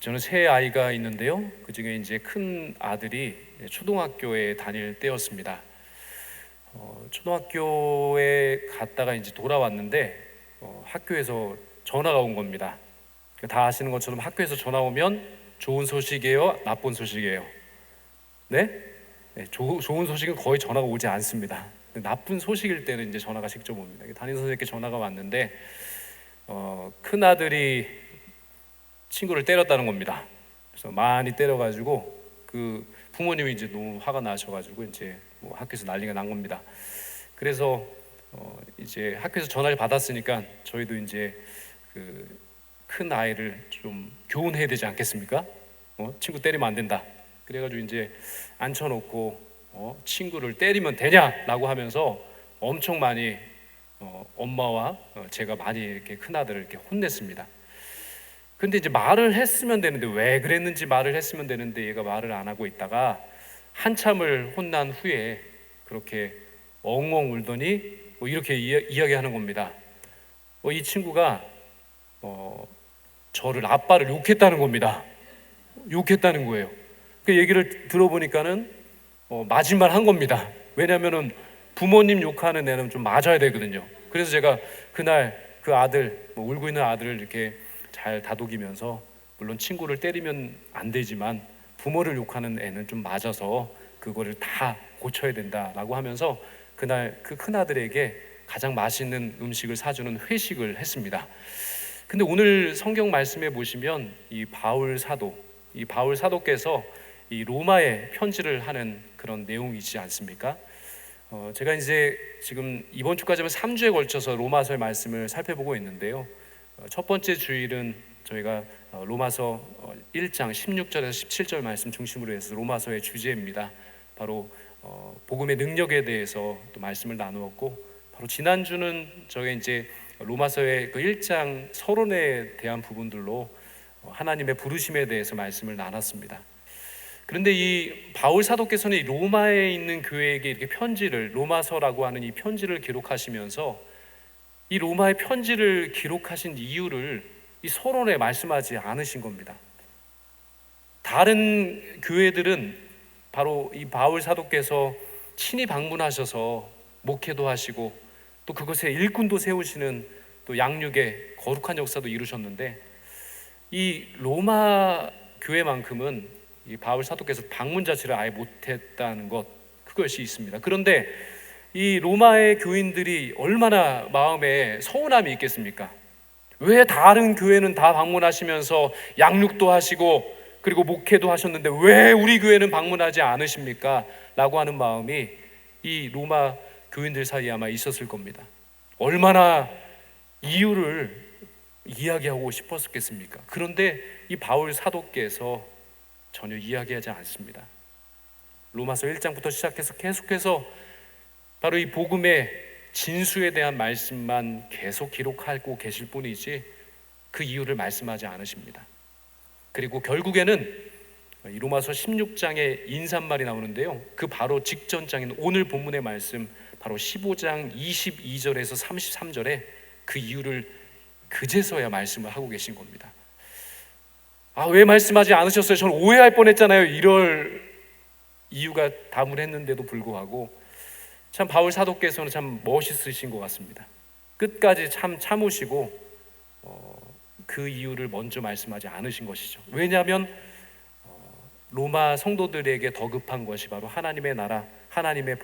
저는 세 아이가 있는데요. 그 중에 이제 큰 아들이 초등학교에 다닐 때였습니다. 초등학교에 갔다가 이제 돌아왔는데 학교에서 전화가 온 겁니다. 다 아시는 것처럼 학교에서 전화 오면 좋은 소식이에요, 나쁜 소식이에요? 네? 네, 좋은 소식은 거의 전화가 오지 않습니다. 근데 나쁜 소식일 때는 이제 전화가 직접 옵니다. 담임 선생님께 전화가 왔는데 큰 아들이 친구를 때렸다는 겁니다. 그래서 많이 때려가지고 그 부모님이 이제 너무 화가 나셔가지고 이제 뭐 학교에서 난리가 난 겁니다. 그래서 이제 학교에서 전화를 받았으니까 저희도 이제 그 큰 아이를 좀 교훈해야 되지 않겠습니까? 친구 때리면 안 된다. 그래가지고 이제 앉혀놓고 친구를 때리면 되냐라고 하면서 엄청 많이 엄마와 제가 많이 이렇게 큰 아들을 이렇게 혼냈습니다. 근데 이제 말을 했으면 되는데, 왜 그랬는지 말을 했으면 되는데 얘가 말을 안 하고 있다가 한참을 혼난 후에 그렇게 엉엉 울더니 이렇게 이야기하는 겁니다. 이 친구가 저를, 아빠를 욕했다는 겁니다. 욕했다는 거예요. 그 얘기를 들어보니까는 맞을만 한 겁니다. 왜냐하면은 부모님 욕하는 애는 좀 맞아야 되거든요. 그래서 제가 그날 그 아들, 울고 있는 아들을 이렇게 잘 다독이면서, 물론 친구를 때리면 안 되지만 부모를 욕하는 애는 좀 맞아서 그거를 다 고쳐야 된다라고 하면서 그날 그 큰아들에게 가장 맛있는 음식을 사주는 회식을 했습니다. 근데 오늘 성경 말씀에 보시면 이 바울 사도께서 이 로마에 편지를 하는 그런 내용이지 않습니까? 제가 이제 지금 이번 주까지는 3주에 걸쳐서 로마서의 말씀을 살펴보고 있는데요. 첫 번째 주일은 저희가 로마서 1장 16절에서 17절 말씀 중심으로 해서 로마서의 주제입니다. 바로 복음의 능력에 대해서 또 말씀을 나누었고, 바로 지난주는 저희가 이제 로마서의 그 1장 서론에 대한 부분들로 하나님의 부르심에 대해서 말씀을 나눴습니다. 그런데 이 바울 사도께서는 이 로마에 있는 교회에게 이렇게 편지를, 로마서라고 하는 이 편지를 기록하시면서 이 로마의 편지를 기록하신 이유를 이 서론에 말씀하지 않으신 겁니다. 다른 교회들은 바로 이 바울 사도께서 친히 방문하셔서 목회도 하시고 또 그것에 일꾼도 세우시는 또 양육의 거룩한 역사도 이루셨는데, 이 로마 교회만큼은 이 바울 사도께서 방문 자체를 아예 못했다는 것, 그것이 있습니다. 그런데 이 로마의 교인들이 얼마나 마음에 서운함이 있겠습니까? 왜 다른 교회는 다 방문하시면서 양육도 하시고 그리고 목회도 하셨는데 왜 우리 교회는 방문하지 않으십니까? 라고 하는 마음이 이 로마 교인들 사이에 아마 있었을 겁니다. 얼마나 이유를 이야기하고 싶었겠습니까? 그런데 이 바울 사도께서 전혀 이야기하지 않습니다. 로마서 1장부터 시작해서 계속해서 바로 이 복음의 진수에 대한 말씀만 계속 기록하고 계실 뿐이지 그 이유를 말씀하지 않으십니다. 그리고 결국에는 이 로마서 16장에 인사말이 나오는데요, 그 바로 직전 장인 오늘 본문의 말씀 바로 15장 22절에서 33절에 그 이유를 그제서야 말씀을 하고 계신 겁니다. 왜 말씀하지 않으셨어요? 저는 오해할 뻔했잖아요. 이럴 이유가 다문했는데도 불구하고 참 바울 사도께서는 참 멋있으신 것 같습니다. 끝까지 참 참으시고 그 이유를 먼저 말씀하지 않으신 것이죠. 왜냐하면 로마 성도들에게 더 급한 것이 바로 하나님의 나라, 하나님의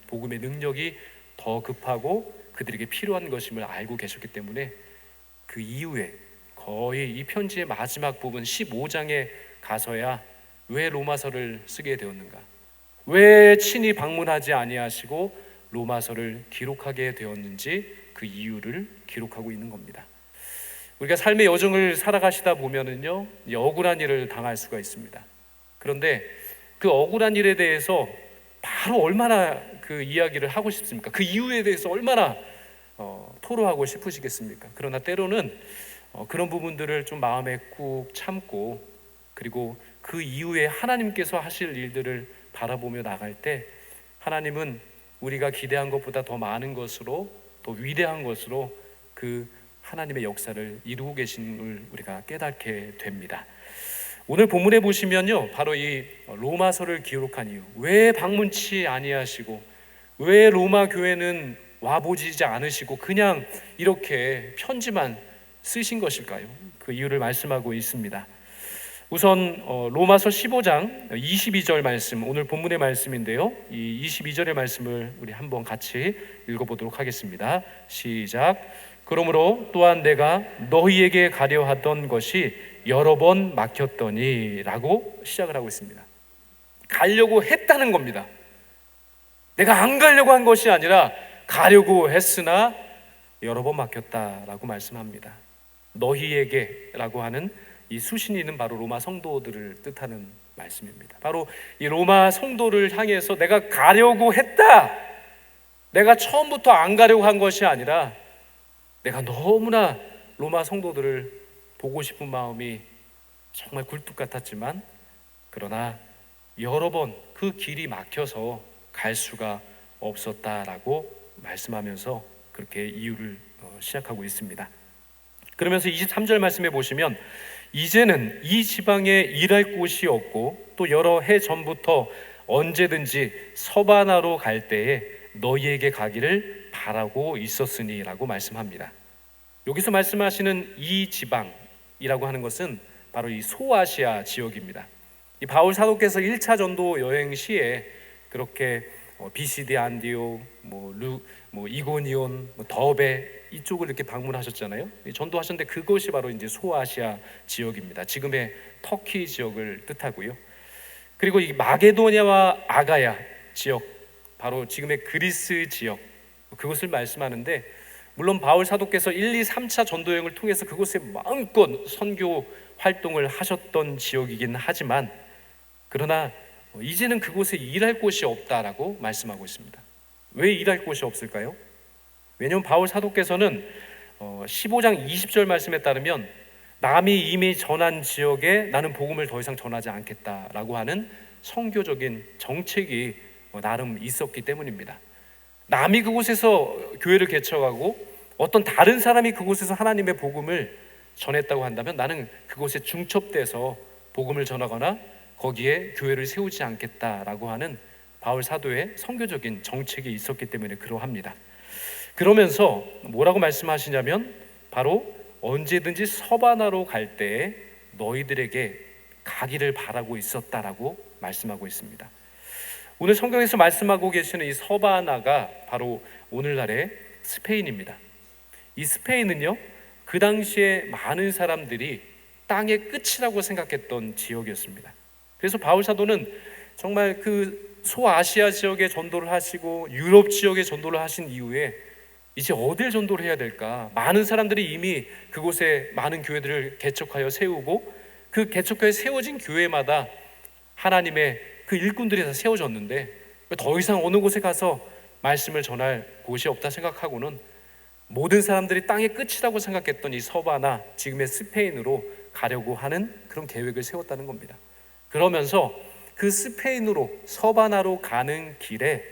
복음의 능력이 더 급하고 그들에게 필요한 것임을 알고 계셨기 때문에 그 이후에 거의 이 편지의 마지막 부분 15장에 가서야 왜 로마서를 쓰게 되었는가, 왜 친히 방문하지 아니하시고 로마서를 기록하게 되었는지 그 이유를 기록하고 있는 겁니다. 우리가 삶의 여정을 살아가시다 보면은요, 억울한 일을 당할 수가 있습니다. 그런데 그 억울한 일에 대해서 바로 얼마나 그 이야기를 하고 싶습니까? 그 이유에 대해서 얼마나 토로하고 싶으시겠습니까? 그러나 때로는 그런 부분들을 좀 마음에 꾹 참고, 그리고 그 이후에 하나님께서 하실 일들을 바라보며 나갈 때 하나님은 우리가 기대한 것보다 더 많은 것으로, 더 위대한 것으로 그 하나님의 역사를 이루고 계심을 우리가 깨닫게 됩니다. 오늘 본문에 보시면요, 바로 이 로마서를 기록한 이유, 왜 방문치 아니하시고 왜 로마 교회는 와보지지 않으시고 그냥 이렇게 편지만 쓰신 것일까요? 그 이유를 말씀하고 있습니다. 우선 로마서 15장 22절 말씀, 오늘 본문의 말씀인데요, 이 22절의 말씀을 우리 한번 같이 읽어보도록 하겠습니다. 시작. 그러므로 또한 내가 너희에게 가려 하던 것이 여러 번 막혔더니 라고 시작을 하고 있습니다. 가려고 했다는 겁니다. 내가 안 가려고 한 것이 아니라 가려고 했으나 여러 번 막혔다라고 말씀합니다. 너희에게라고 하는 이 수신이는 바로 로마 성도들을 뜻하는 말씀입니다. 바로 이 로마 성도를 향해서 내가 가려고 했다, 내가 처음부터 안 가려고 한 것이 아니라 내가 너무나 로마 성도들을 보고 싶은 마음이 정말 굴뚝 같았지만, 그러나 여러 번 그 길이 막혀서 갈 수가 없었다라고 말씀하면서 그렇게 이유를 시작하고 있습니다. 그러면서 23절 말씀에 보시면, 이제는 이 지방에 일할 곳이 없고 또 여러 해 전부터 언제든지 서바나로 갈 때에 너희에게 가기를 바라고 있었으니 라고 말씀합니다. 여기서 말씀하시는 이 지방이라고 하는 것은 바로 이 소아시아 지역입니다. 이 바울 사도께서 1차 전도 여행 시에 그렇게 비시디 안디오, 이고니온, 더베 이쪽을 이렇게 방문하셨잖아요. 전도하셨는데 그것이 바로 이제 소아시아 지역입니다. 지금의 터키 지역을 뜻하고요. 그리고 이 마게도냐와 아가야 지역, 바로 지금의 그리스 지역, 그것을 말씀하는데, 물론 바울 사도께서 1, 2, 3차 전도 여행을 통해서 그곳에 마음껏 선교 활동을 하셨던 지역이긴 하지만, 그러나 이제는 그곳에 일할 곳이 없다라고 말씀하고 있습니다. 왜 일할 곳이 없을까요? 왜냐하면 바울 사도께서는 15장 20절 말씀에 따르면 남이 이미 전한 지역에 나는 복음을 더 이상 전하지 않겠다라고 하는 선교적인 정책이 나름 있었기 때문입니다. 남이 그곳에서 교회를 개척하고 어떤 다른 사람이 그곳에서 하나님의 복음을 전했다고 한다면 나는 그곳에 중첩돼서 복음을 전하거나 거기에 교회를 세우지 않겠다라고 하는 바울 사도의 선교적인 정책이 있었기 때문에 그러합니다. 그러면서 뭐라고 말씀하시냐면, 바로 언제든지 서바나로 갈 때에 너희들에게 가기를 바라고 있었다라고 말씀하고 있습니다. 오늘 성경에서 말씀하고 계시는 이 서바나가 바로 오늘날의 스페인입니다. 이 스페인은요, 그 당시에 많은 사람들이 땅의 끝이라고 생각했던 지역이었습니다. 그래서 바울 사도는 정말 그 소아시아 지역에 전도를 하시고 유럽 지역에 전도를 하신 이후에 이제 어딜 전도를 해야 될까? 많은 사람들이 이미 그곳에 많은 교회들을 개척하여 세우고 그 개척하여 세워진 교회마다 하나님의 그 일꾼들이 다 세워졌는데 더 이상 어느 곳에 가서 말씀을 전할 곳이 없다 생각하고는 모든 사람들이 땅의 끝이라고 생각했던 이 서바나, 지금의 스페인으로 가려고 하는 그런 계획을 세웠다는 겁니다. 그러면서 그 스페인으로 서바나로 가는 길에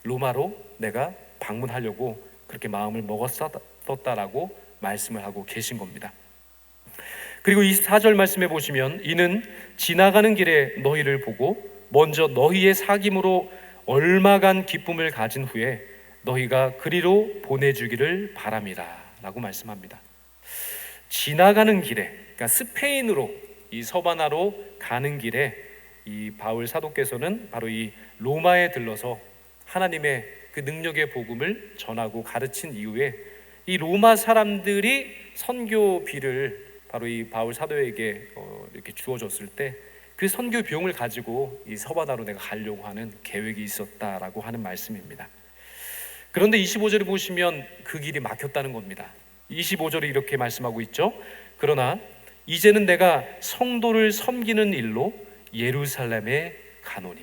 로마로 내가 방문하려고 그렇게 마음을 먹었었다라고 말씀을 하고 계신 겁니다. 그리고 24절 말씀에 보시면, 이는 지나가는 길에 너희를 보고 먼저 너희의 사귐으로 얼마간 기쁨을 가진 후에 너희가 그리로 보내주기를 바람이라 라고 말씀합니다. 지나가는 길에, 그러니까 스페인으로 이 서바나로 가는 길에 이 바울 사도께서는 바로 이 로마에 들러서 하나님의 그 능력의 복음을 전하고 가르친 이후에 이 로마 사람들이 선교비를 바로 이 바울 사도에게 이렇게 주어졌을 때 그 선교 비용을 가지고 이 서바나로 내가 가려고 하는 계획이 있었다라고 하는 말씀입니다. 그런데 25절에 보시면 그 길이 막혔다는 겁니다. 25절에 이렇게 말씀하고 있죠. 그러나 이제는 내가 성도를 섬기는 일로 예루살렘에 가노니.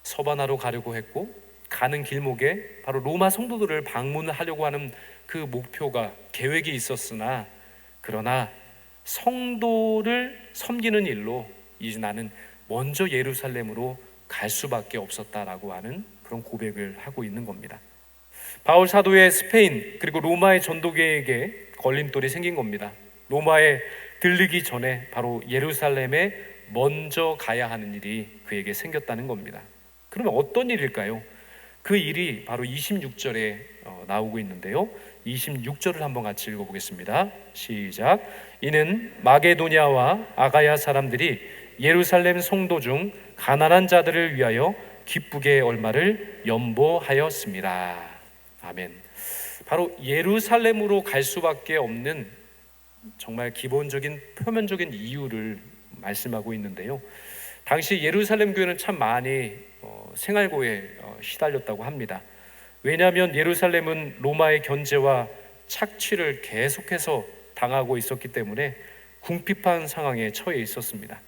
서바나로 가려고 했고 가는 길목에 바로 로마 성도들을 방문하려고 하는 그 목표가, 계획이 있었으나, 그러나 성도를 섬기는 일로 이제 나는 먼저 예루살렘으로 갈 수밖에 없었다라고 하는 그런 고백을 하고 있는 겁니다. 바울 사도의 스페인 그리고 로마의 전도 계획에 걸림돌이 생긴 겁니다. 로마의 들르기 전에 바로 예루살렘에 먼저 가야 하는 일이 그에게 생겼다는 겁니다. 그러면 어떤 일일까요? 그 일이 바로 26절에 나오고 있는데요. 26절을 한번 같이 읽어보겠습니다. 시작. 이는 마게도냐와 아가야 사람들이 예루살렘 성도 중 가난한 자들을 위하여 기쁘게 얼마를 연보하였습니다. 아멘. 바로 예루살렘으로 갈 수밖에 없는 정말 기본적인 표면적인 이유를 말씀하고 있는데요. 당시 예루살렘 교회는 참 많이 생활고에 시달렸다고 합니다. 왜냐하면 예루살렘은 로마의 견제와 착취를 계속해서 당하고 있었기 때문에 궁핍한 상황에 처해 있었습니다.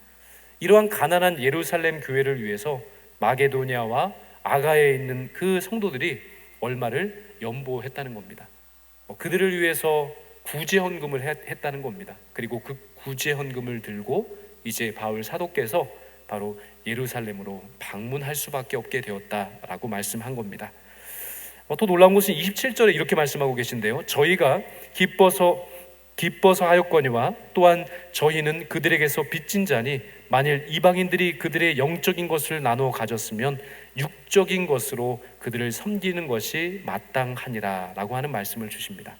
이러한 가난한 예루살렘 교회를 위해서 마게도냐와 아가야에 있는 그 성도들이 얼마를 연보했다는 겁니다. 그들을 위해서 구제헌금을 했다는 겁니다. 그리고 그 구제헌금을 들고 이제 바울 사도께서 바로 예루살렘으로 방문할 수밖에 없게 되었다라고 말씀한 겁니다. 또 놀라운 것은 27절에 이렇게 말씀하고 계신데요. 저희가 기뻐서 하였거니와 또한 저희는 그들에게서 빚진 자니 만일 이방인들이 그들의 영적인 것을 나누어 가졌으면 육적인 것으로 그들을 섬기는 것이 마땅하니라 라고 하는 말씀을 주십니다.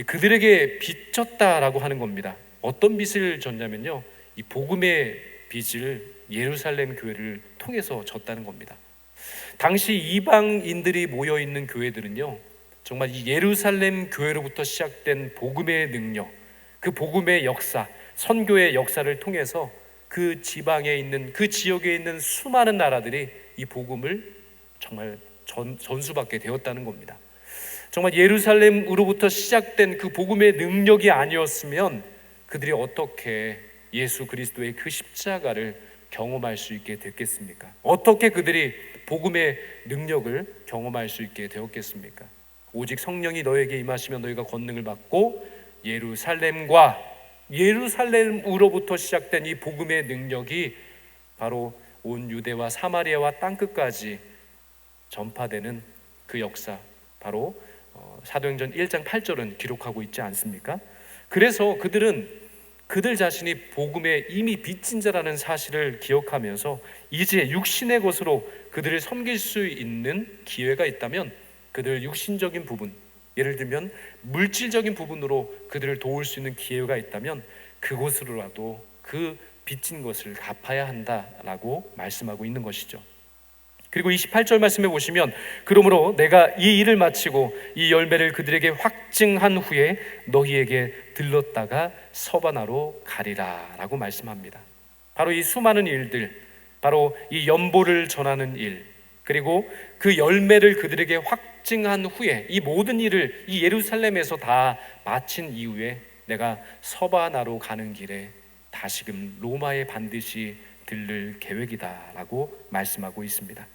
그들에게 빚졌다라고 하는 겁니다. 어떤 빚을 졌냐면요, 이 복음의 빚을 예루살렘 교회를 통해서 졌다는 겁니다. 당시 이방인들이 모여있는 교회들은요, 정말 이 예루살렘 교회로부터 시작된 복음의 능력, 그 복음의 역사, 선교의 역사를 통해서 그 지방에 있는, 그 지역에 있는 수많은 나라들이 이 복음을 정말 전수받게 되었다는 겁니다. 정말 예루살렘으로부터 시작된 그 복음의 능력이 아니었으면 그들이 어떻게 예수 그리스도의 그 십자가를 경험할 수 있게 됐겠습니까? 어떻게 그들이 복음의 능력을 경험할 수 있게 되었겠습니까? 오직 성령이 너에게 임하시면 너희가 권능을 받고 예루살렘으로부터 시작된 이 복음의 능력이 바로 온 유대와 사마리아와 땅끝까지 전파되는 그 역사, 바로 사도행전 1장 8절은 기록하고 있지 않습니까? 그래서 그들 자신이 복음에 이미 빚진 자라는 사실을 기억하면서 이제 육신의 것으로 그들을 섬길 수 있는 기회가 있다면 그들 육신적인 부분, 예를 들면 물질적인 부분으로 그들을 도울 수 있는 기회가 있다면 그곳으로라도 그 빚진 것을 갚아야 한다라고 말씀하고 있는 것이죠. 그리고 28절 말씀해 보시면 그러므로 내가 이 일을 마치고 이 열매를 그들에게 확증한 후에 너희에게 들렀다가 서바나로 가리라 라고 말씀합니다. 바로 이 수많은 일들, 바로 이 연보를 전하는 일, 그리고 그 열매를 그들에게 확증한 후에 이 모든 일을 이 예루살렘에서 다 마친 이후에 내가 서바나로 가는 길에 다시금 로마에 반드시 들를 계획이다 라고 말씀하고 있습니다.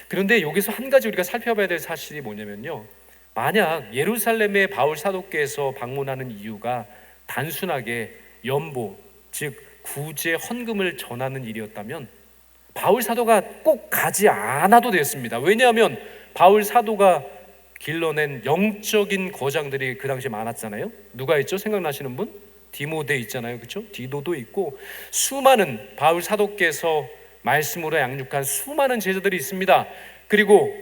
그런데 여기서 한 가지 우리가 살펴봐야 될 사실이 뭐냐면요, 만약 예루살렘에 바울 사도께서 방문하는 이유가 단순하게 연보, 즉 구제 헌금을 전하는 일이었다면 바울 사도가 꼭 가지 않아도 됐습니다. 왜냐하면 바울 사도가 길러낸 영적인 거장들이 그 당시에 많았잖아요. 누가 있죠? 생각나시는 분? 디모데 있잖아요, 그렇죠? 디도도 있고 수많은 바울 사도께서 말씀으로 양육한 수많은 제자들이 있습니다. 그리고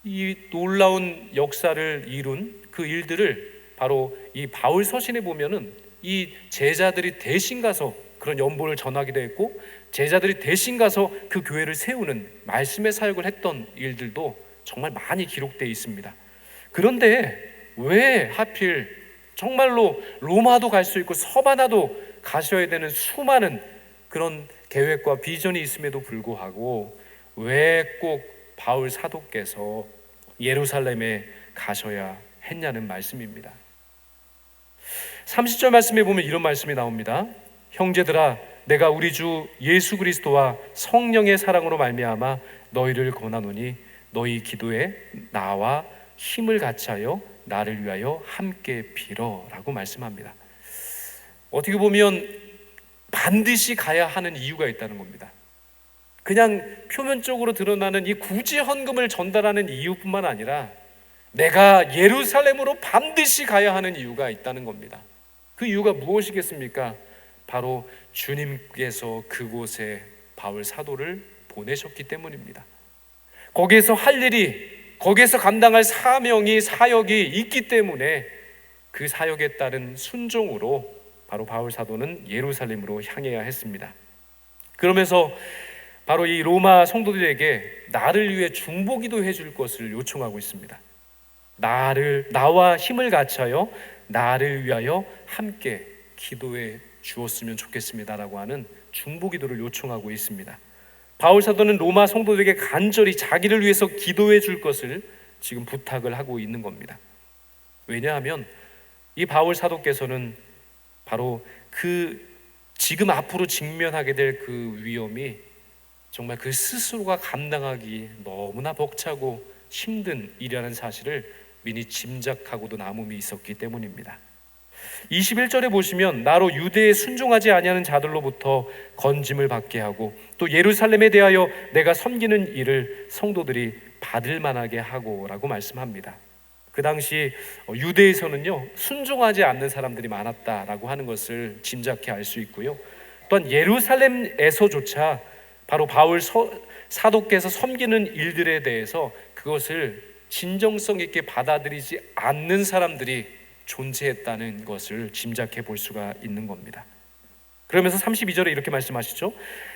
이 놀라운 역사를 이룬 그 일들을 바로 이 바울 서신에 보면은 이 제자들이 대신 가서 그런 연보를 전하기도 했고 제자들이 대신 가서 그 교회를 세우는 말씀의 사역을 했던 일들도 정말 많이 기록되어 있습니다. 그런데 왜 하필 정말로 로마도 갈 수 있고 서바나도 가셔야 되는 수많은 그런 계획과 비전이 있음에도 불구하고 왜 꼭 바울 사도께서 예루살렘에 가셔야 했냐는 말씀입니다. 30절 말씀에 보면 이런 말씀이 나옵니다. 형제들아, 내가 우리 주 예수 그리스도와 성령의 사랑으로 말미암아 너희를 권하노니 너희 기도에 나와 힘을 같이하여 나를 위하여 함께 빌어라고 말씀합니다. 어떻게 보면 반드시 가야 하는 이유가 있다는 겁니다. 그냥 표면적으로 드러나는 이 구제 헌금을 전달하는 이유뿐만 아니라 내가 예루살렘으로 반드시 가야 하는 이유가 있다는 겁니다. 그 이유가 무엇이겠습니까? 바로 주님께서 그곳에 바울 사도를 보내셨기 때문입니다. 거기에서 할 일이, 거기에서 감당할 사명이, 사역이 있기 때문에 그 사역에 따른 순종으로 바로 바울 사도는 예루살렘으로 향해야 했습니다. 그러면서 바로 이 로마 성도들에게 나를 위해 중보기도 해줄 것을 요청하고 있습니다. 나와 힘을 같이하여 나를 위하여 함께 기도해 주었으면 좋겠습니다라고 하는 중보기도를 요청하고 있습니다. 바울 사도는 로마 성도들에게 간절히 자기를 위해서 기도해 줄 것을 지금 부탁을 하고 있는 겁니다. 왜냐하면 이 바울 사도께서는 바로 지금 앞으로 직면하게 될 그 위험이 정말 그 스스로가 감당하기 너무나 벅차고 힘든 일이라는 사실을 미리 짐작하고도 남음이 있었기 때문입니다. 21절에 보시면 나로 유대에 순종하지 아니하는 자들로부터 건짐을 받게 하고 또 예루살렘에 대하여 내가 섬기는 일을 성도들이 받을 만하게 하고 라고 말씀합니다. 그 당시 유대에서는요, 순종하지 않는 사람들이 많았다라고 하는 것을 짐작해 알 수 있고요. 또한 예루살렘에서조차 바로 바울 사도께서 섬기는 일들에 대해서 그것을 진정성 있게 받아들이지 않는 사람들이 존재했다는 것을 짐작해 볼 수가 있는 겁니다. 그러면서 32절에 이렇게 말씀하시죠.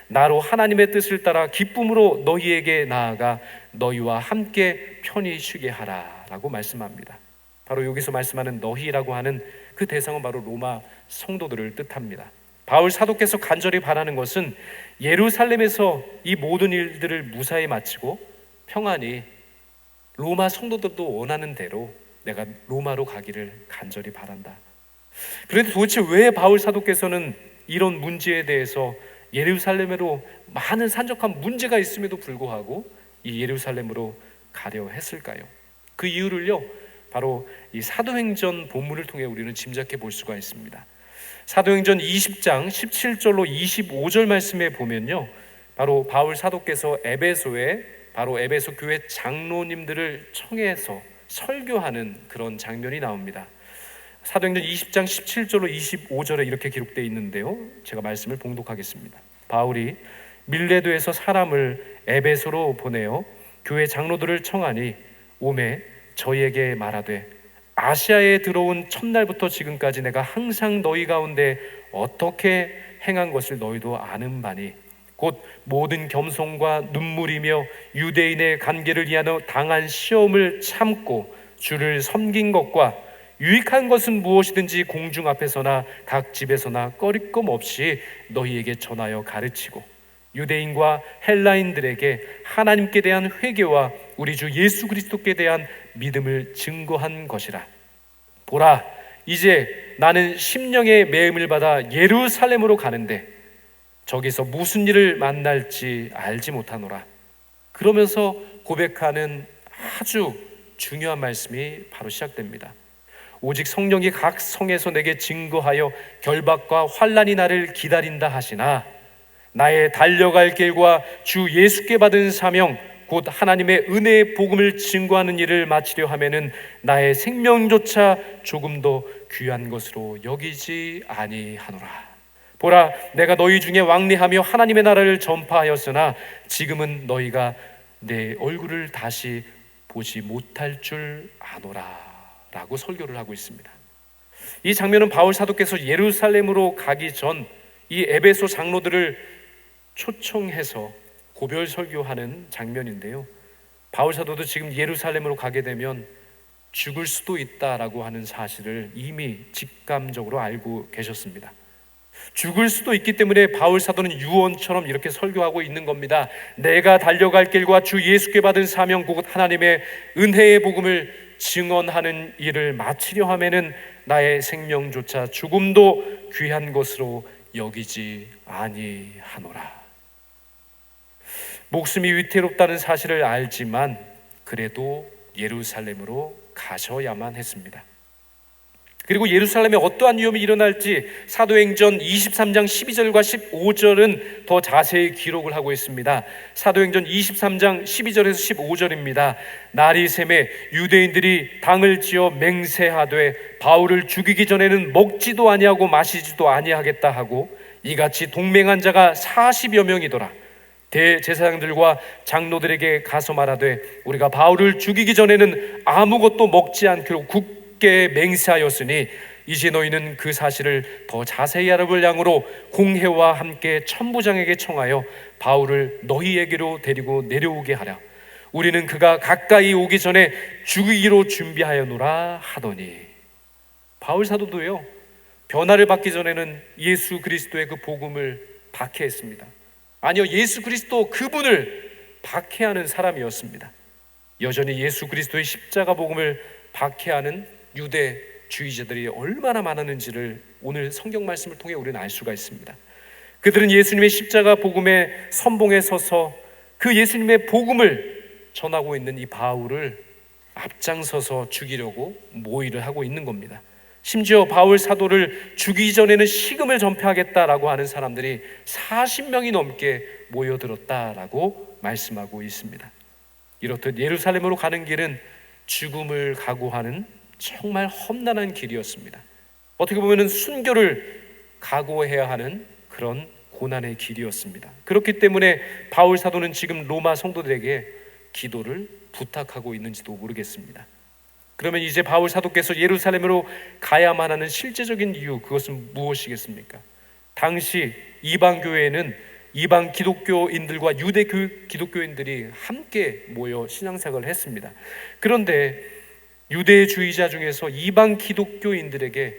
나로 하나님의 뜻을 따라 기쁨으로 너희에게 나아가 너희와 함께 편히 쉬게 하라 라고 말씀합니다. 바로 여기서 말씀하는 너희라고 하는 그 대상은 바로 로마 성도들을 뜻합니다. 바울 사도께서 간절히 바라는 것은 예루살렘에서 이 모든 일들을 무사히 마치고 평안히 로마 성도들도 원하는 대로 내가 로마로 가기를 간절히 바란다. 그런데 도대체 왜 바울 사도께서는 이런 문제에 대해서 예루살렘으로 많은 산적한 문제가 있음에도 불구하고 이 예루살렘으로 가려 했을까요? 그 이유를요, 바로 이 사도행전 본문을 통해 우리는 짐작해 볼 수가 있습니다. 사도행전 20장 17절로 25절 말씀에 보면요, 바로 바울 사도께서 바로 에베소 교회 장로님들을 청해서 설교하는 그런 장면이 나옵니다. 사도행전 20장 17절로 25절에 이렇게 기록되어 있는데요, 제가 말씀을 봉독하겠습니다. 바울이 밀레도에서 사람을 에베소로 보내어 교회 장로들을 청하니 오매 저희에게 말하되 아시아에 들어온 첫날부터 지금까지 내가 항상 너희 가운데 어떻게 행한 것을 너희도 아는 바니 곧 모든 겸손과 눈물이며 유대인의 관계를 위하여 당한 시험을 참고 주를 섬긴 것과 유익한 것은 무엇이든지 공중 앞에서나 각 집에서나 꺼리낌 없이 너희에게 전하여 가르치고 유대인과 헬라인들에게 하나님께 대한 회개와 우리 주 예수 그리스도께 대한 믿음을 증거한 것이라. 보라, 이제 나는 심령의 매임을 받아 예루살렘으로 가는데 저기서 무슨 일을 만날지 알지 못하노라. 그러면서 고백하는 아주 중요한 말씀이 바로 시작됩니다. 오직 성령이 각 성에서 내게 증거하여 결박과 환난이 나를 기다린다 하시나 나의 달려갈 길과 주 예수께 받은 사명 곧 하나님의 은혜의 복음을 증거하는 일을 마치려 하면은 나의 생명조차 조금도 귀한 것으로 여기지 아니하노라. 보라, 내가 너희 중에 왕래하며 하나님의 나라를 전파하였으나 지금은 너희가 내 얼굴을 다시 보지 못할 줄 아노라 라고 설교를 하고 있습니다. 이 장면은 바울 사도께서 예루살렘으로 가기 전 이 에베소 장로들을 초청해서 고별 설교하는 장면인데요, 바울 사도도 지금 예루살렘으로 가게 되면 죽을 수도 있다라고 하는 사실을 이미 직감적으로 알고 계셨습니다. 죽을 수도 있기 때문에 바울 사도는 유언처럼 이렇게 설교하고 있는 겁니다. 내가 달려갈 길과 주 예수께 받은 사명 곧 하나님의 은혜의 복음을 증언하는 일을 마치려 하면은 나의 생명조차 죽음도 귀한 것으로 여기지 아니하노라. 목숨이 위태롭다는 사실을 알지만 그래도 예루살렘으로 가셔야만 했습니다. 그리고 예루살렘에 어떠한 위험이 일어날지 사도행전 23장 12절과 15절은 더 자세히 기록을 하고 있습니다. 사도행전 23장 12절에서 15절입니다. 날이 새매 유대인들이 당을 지어 맹세하되 바울을 죽이기 전에는 먹지도 아니하고 마시지도 아니하겠다 하고 이같이 동맹한 자가 40여 명이더라. 대제사장들과 장로들에게 가서 말하되 우리가 바울을 죽이기 전에는 아무것도 먹지 않기로 굳게 맹세하였으니 이제 너희는 그 사실을 더 자세히 알아볼 양으로 공회와 함께 천부장에게 청하여 바울을 너희에게로 데리고 내려오게 하라. 우리는 그가 가까이 오기 전에 죽이기로 준비하여노라 하더니, 바울 사도도요, 변화를 받기 전에는 예수 그리스도의 그 복음을 박해했습니다. 아니요, 예수 그리스도 그분을 박해하는 사람이었습니다. 여전히 예수 그리스도의 십자가 복음을 박해하는 유대주의자들이 얼마나 많았는지를 오늘 성경 말씀을 통해 우리는 알 수가 있습니다. 그들은 예수님의 십자가 복음의 선봉에 서서 그 예수님의 복음을 전하고 있는 이 바울을 앞장서서 죽이려고 모의를 하고 있는 겁니다. 심지어 바울 사도를 죽이기 전에는 식음을 전폐하겠다라고 하는 사람들이 40명이 넘게 모여들었다라고 말씀하고 있습니다. 이렇듯 예루살렘으로 가는 길은 죽음을 각오하는 정말 험난한 길이었습니다. 어떻게 보면 순교를 각오해야 하는 그런 고난의 길이었습니다. 그렇기 때문에 바울 사도는 지금 로마 성도들에게 기도를 부탁하고 있는지도 모르겠습니다. 그러면 이제 바울 사도께서 예루살렘으로 가야만 하는 실제적인 이유, 그것은 무엇이겠습니까? 당시 이방 교회에는 이방 기독교인들과 유대 기독교인들이 함께 모여 신앙생활을 했습니다. 그런데 유대주의자 중에서 이방 기독교인들에게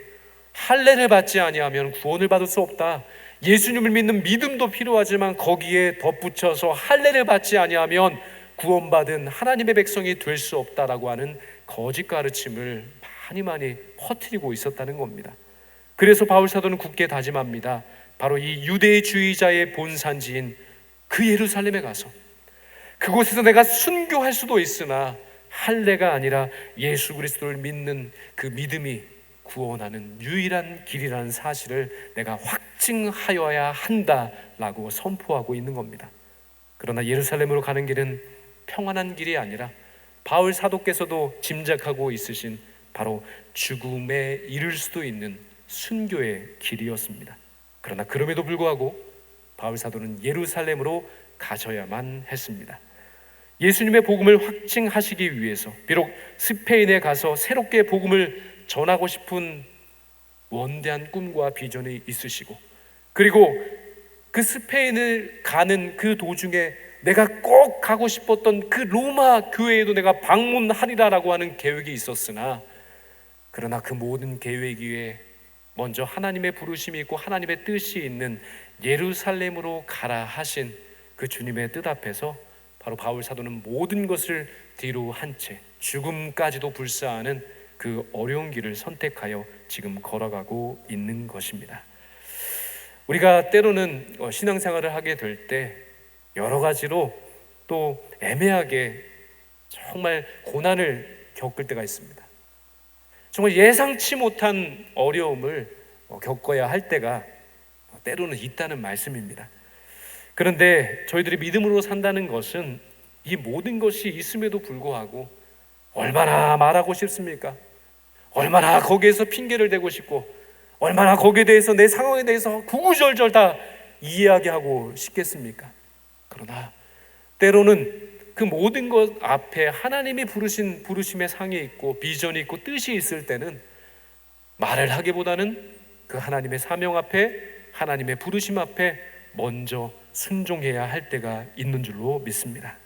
할례를 받지 아니하면 구원을 받을 수 없다, 예수님을 믿는 믿음도 필요하지만 거기에 덧붙여서 할례를 받지 아니하면 구원받은 하나님의 백성이 될 수 없다라고 하는 거짓 가르침을 많이 퍼뜨리고 있었다는 겁니다. 그래서 바울 사도는 굳게 다짐합니다. 바로 이 유대주의자의 본산지인 그 예루살렘에 가서 그곳에서 내가 순교할 수도 있으나 할례가 아니라 예수 그리스도를 믿는 그 믿음이 구원하는 유일한 길이라는 사실을 내가 확증하여야 한다라고 선포하고 있는 겁니다. 그러나 예루살렘으로 가는 길은 평안한 길이 아니라 바울 사도께서도 짐작하고 있으신 바로 죽음에 이를 수도 있는 순교의 길이었습니다. 그러나 그럼에도 불구하고 바울 사도는 예루살렘으로 가셔야만 했습니다. 예수님의 복음을 확증하시기 위해서 비록 스페인에 가서 새롭게 복음을 전하고 싶은 원대한 꿈과 비전이 있으시고, 그리고 그 스페인을 가는 그 도중에 내가 꼭 가고 싶었던 그 로마 교회에도 내가 방문하리라라고 하는 계획이 있었으나, 그러나 그 모든 계획 위에 먼저 하나님의 부르심이 있고 하나님의 뜻이 있는 예루살렘으로 가라 하신 그 주님의 뜻 앞에서 바로 바울 사도는 모든 것을 뒤로 한 채 죽음까지도 불사하는 그 어려운 길을 선택하여 지금 걸어가고 있는 것입니다. 우리가 때로는 신앙생활을 하게 될 때 여러 가지로 또 애매하게 정말 고난을 겪을 때가 있습니다. 정말 예상치 못한 어려움을 겪어야 할 때가 때로는 있다는 말씀입니다. 그런데 저희들이 믿음으로 산다는 것은 이 모든 것이 있음에도 불구하고 얼마나 말하고 싶습니까? 얼마나 거기에서 핑계를 대고 싶고, 얼마나 거기에 대해서 내 상황에 대해서 구구절절 다 이야기하고 싶겠습니까? 그러나 때로는 그 모든 것 앞에 하나님이 부르신 부르심의 상이 있고 비전이 있고 뜻이 있을 때는 말을 하기보다는 그 하나님의 사명 앞에, 하나님의 부르심 앞에 먼저 순종해야 할 때가 있는 줄로 믿습니다.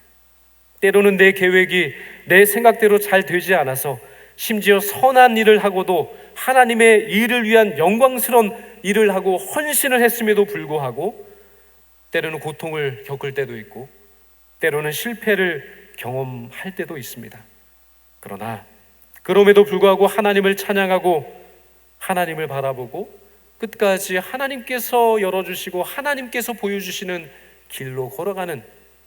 때로는 내 계획이 내 생각대로 잘 되지 않아서 심지어 선한 일을 하고도 하나님의 일을 위한 영광스러운 일을 하고 헌신을 했음에도 불구하고 때로는 고통을 겪을 때도 있고 때로는 실패를 경험할 때도 있습니다. 그러나 그럼에도 불구하고 하나님을 찬양하고 하나님을 바라보고 끝까지 하나님께서 열어주시고 하나님께서 보여주시는 길로 걸어가는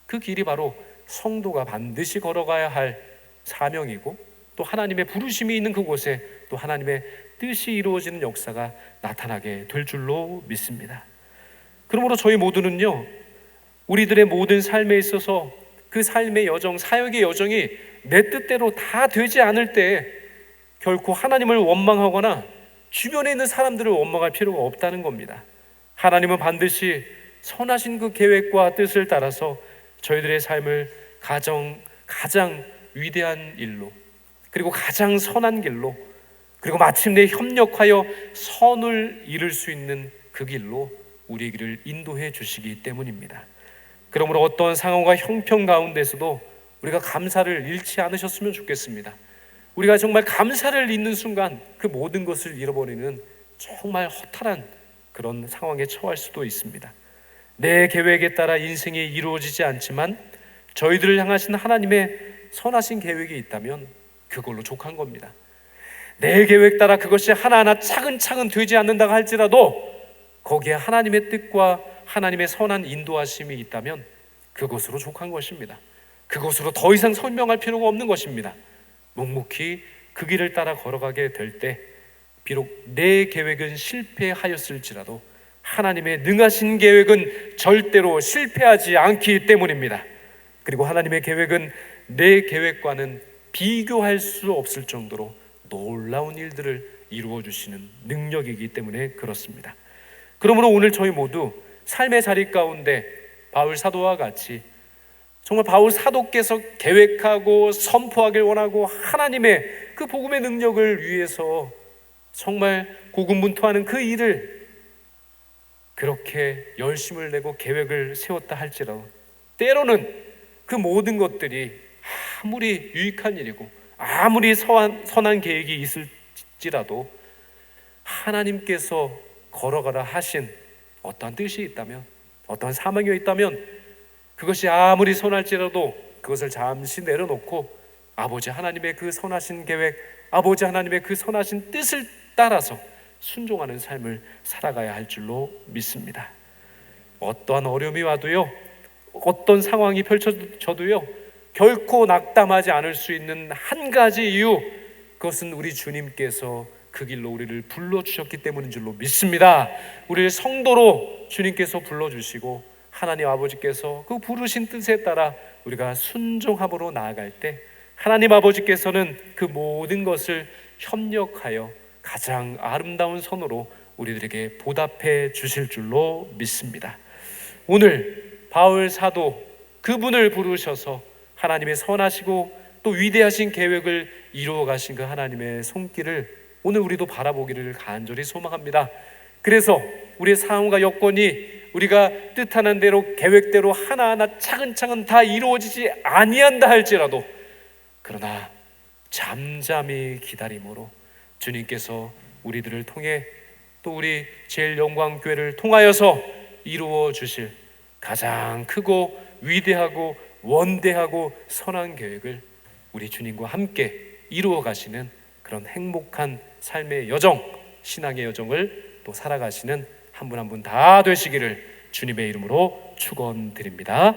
그 길이 바로 성도가 반드시 걸어가야 할 사명이고, 또 하나님의 부르심이 있는 그곳에 또 하나님의 뜻이 이루어지는 역사가 나타나게 될 줄로 믿습니다. 그러므로 저희 모두는요, 우리들의 모든 삶에 있어서 그 삶의 여정, 사역의 여정이 내 뜻대로 다 되지 않을 때 결코 하나님을 원망하거나 주변에 있는 사람들을 원망할 필요가 없다는 겁니다. 하나님은 반드시 선하신 그 계획과 뜻을 따라서 저희들의 삶을 가장 위대한 일로, 그리고 가장 선한 길로, 그리고 마침내 협력하여 선을 이룰 수 있는 그 길로 우리의 길을 인도해 주시기 때문입니다. 그러므로 어떤 상황과 형편 가운데서도 우리가 감사를 잃지 않으셨으면 좋겠습니다. 우리가 정말 감사를 잃는 순간 그 모든 것을 잃어버리는 정말 허탈한 그런 상황에 처할 수도 있습니다. 내 계획에 따라 인생이 이루어지지 않지만 저희들을 향하신 하나님의 선하신 계획이 있다면 그걸로 족한 겁니다. 내 계획 따라 그것이 하나하나 차근차근 되지 않는다고 할지라도 거기에 하나님의 뜻과 하나님의 선한 인도하심이 있다면 그것으로 족한 것입니다. 그것으로 더 이상 설명할 필요가 없는 것입니다. 묵묵히 그 길을 따라 걸어가게 될 때 비록 내 계획은 실패하였을지라도 하나님의 능하신 계획은 절대로 실패하지 않기 때문입니다. 그리고 하나님의 계획은 내 계획과는 비교할 수 없을 정도로 놀라운 일들을 이루어 주시는 능력이기 때문에 그렇습니다. 그러므로 오늘 저희 모두 삶의 자리 가운데 바울 사도와 같이 정말 바울 사도께서 계획하고 선포하길 원하고 하나님의 그 복음의 능력을 위해서 정말 고군분투하는 그 일을 그렇게 열심을 내고 계획을 세웠다 할지라도 때로는 그 모든 것들이 아무리 유익한 일이고 아무리 선한 계획이 있을지라도 하나님께서 걸어가라 하신 어떠한 뜻이 있다면, 어떠한 사명이 있다면 그것이 아무리 선할지라도 그것을 잠시 내려놓고 아버지 하나님의 그 선하신 계획, 아버지 하나님의 그 선하신 뜻을 따라서 순종하는 삶을 살아가야 할 줄로 믿습니다. 어떠한 어려움이 와도요, 어떤 상황이 펼쳐져도요, 결코 낙담하지 않을 수 있는 한 가지 이유, 그것은 우리 주님께서 그 길로 우리를 불러주셨기 때문인 줄로 믿습니다. 우리를 성도로 주님께서 불러주시고 하나님 아버지께서 그 부르신 뜻에 따라 우리가 순종함으로 나아갈 때 하나님 아버지께서는 그 모든 것을 협력하여 가장 아름다운 선으로 우리들에게 보답해 주실 줄로 믿습니다. 오늘 바울 사도 그분을 부르셔서 하나님의 선하시고 또 위대하신 계획을 이루어 가신 그 하나님의 손길을 오늘 우리도 바라보기를 간절히 소망합니다. 그래서 우리의 상황과 여건이 우리가 뜻하는 대로 계획대로 하나하나 차근차근 다 이루어지지 아니한다 할지라도 그러나 잠잠히 기다림으로 주님께서 우리들을 통해 또 우리 제일영광교회를 통하여서 이루어 주실 가장 크고 위대하고 원대하고 선한 계획을 우리 주님과 함께 이루어 가시는 그런 행복한 삶의 여정, 신앙의 여정을 또 살아가시는 한 분 한 분 다 되시기를 주님의 이름으로 축원드립니다.